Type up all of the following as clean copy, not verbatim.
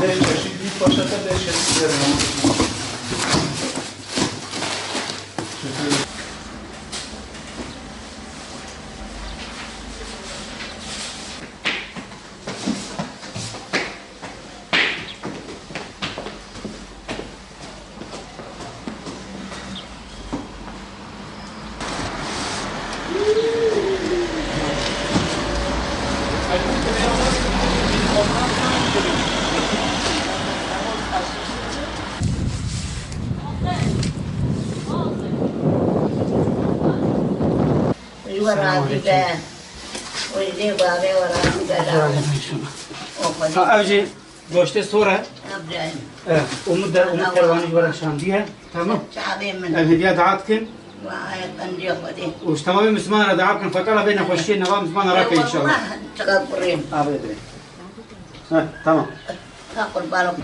ده شيء büyük başata da şekil verin. أوجي گوشت سوره ومدة كرواني ورا شانديها تمام الهدية دعاتكم وش تمام مسمانة دعاتكم فكلا بين خوشين نظام مسمانة راكي إن شاء الله تقبرين أبدي تمام تاكل بالك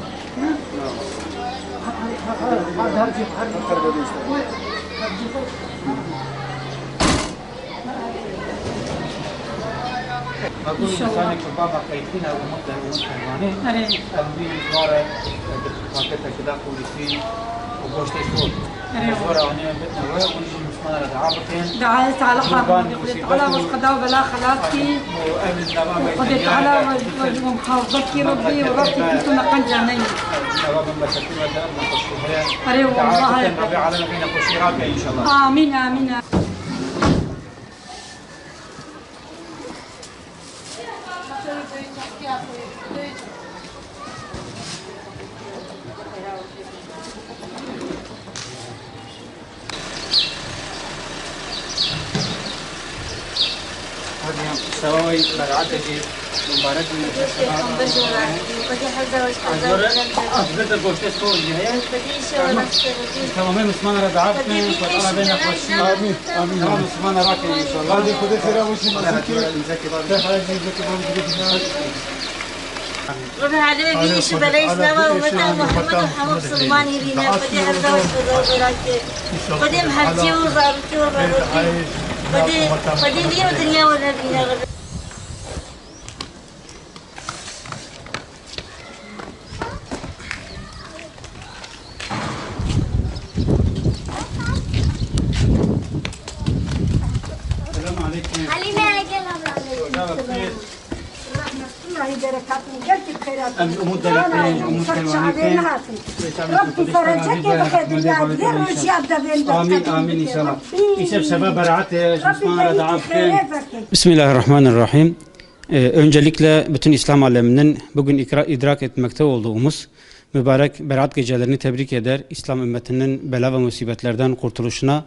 أقول إنسانك بابا قيتنا ومدة كرواني أبدي مزمارة باكتها كده كوليسي وگوشت سور مزمارة ونيم بيتنا ويا ونجي مسمانة دعاتكم دعايت على حرب وقلت على والقضاء بلا خلاصي وقلت على ومحافظتك ربي وربي كنت نقل جانين أري والله ربي على نبينا خشيرات إن شاء الله آمين آمين سواي برعتك مبارك أفضل القوشت سور جهاز تمام مسمانا ردعاتنا وطلع بينا خوشي آمين آمين تمام مسمانا راكي إن شاء الله هذه كده ترى وش ربي عليه بيش بلايش نوا ومتى محمد وحمد سلمان يرينا بدي هالدوش بدي بدي محجي وزارتي وبرتي بدي لي ودنيا ولا بينا السلام عليكم علينا يا جلال أمود دلتين أمود كلوانيكين ربي فرجك بخير يا غير وجه آمين آمين إن شاء الله İşte sebep beraat Müslüman rada'atken Bismillahirrahmanirrahim. Öncelikle bütün İslam aleminin bugün idrak etmekte olduğumuz mübarek berat gecelerini tebrik eder. İslam ümmetinin bela ve musibetlerden kurtuluşuna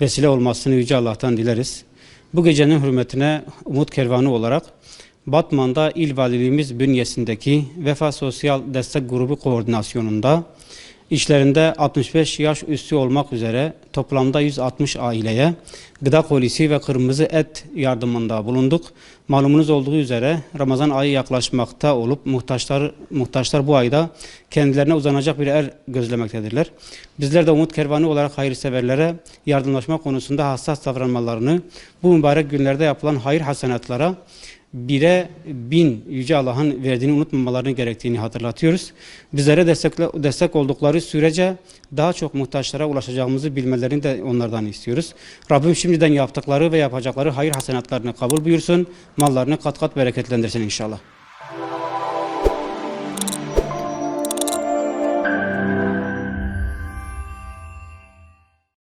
vesile olmasını Yüce Allah'tan dileriz. Bu gecenin hürmetine Umut Kervanı olarak Batman'da İl Valiliğimiz bünyesindeki Vefa Sosyal Destek Grubu koordinasyonunda işlerinde 65 yaş üstü olmak üzere toplamda 160 aileye gıda kolisi ve kırmızı et yardımında bulunduk. Malumunuz olduğu üzere Ramazan ayı yaklaşmakta olup muhtaçlar bu ayda kendilerine uzanacak bir er gözlemektedirler. Bizler de Umut Kervanı olarak hayırseverlere yardımlaşma konusunda hassas davranmalarını, bu mübarek günlerde yapılan hayır hasenatlara 1'e 1000 Yüce Allah'ın verdiğini unutmamalarını gerektiğini hatırlatıyoruz. Bizlere destek oldukları sürece daha çok muhtaçlara ulaşacağımızı bilmelerini de onlardan istiyoruz. Rabbim şimdiden yaptıkları ve yapacakları hayır hasenatlarını kabul buyursun, mallarını kat kat bereketlendirsin inşallah.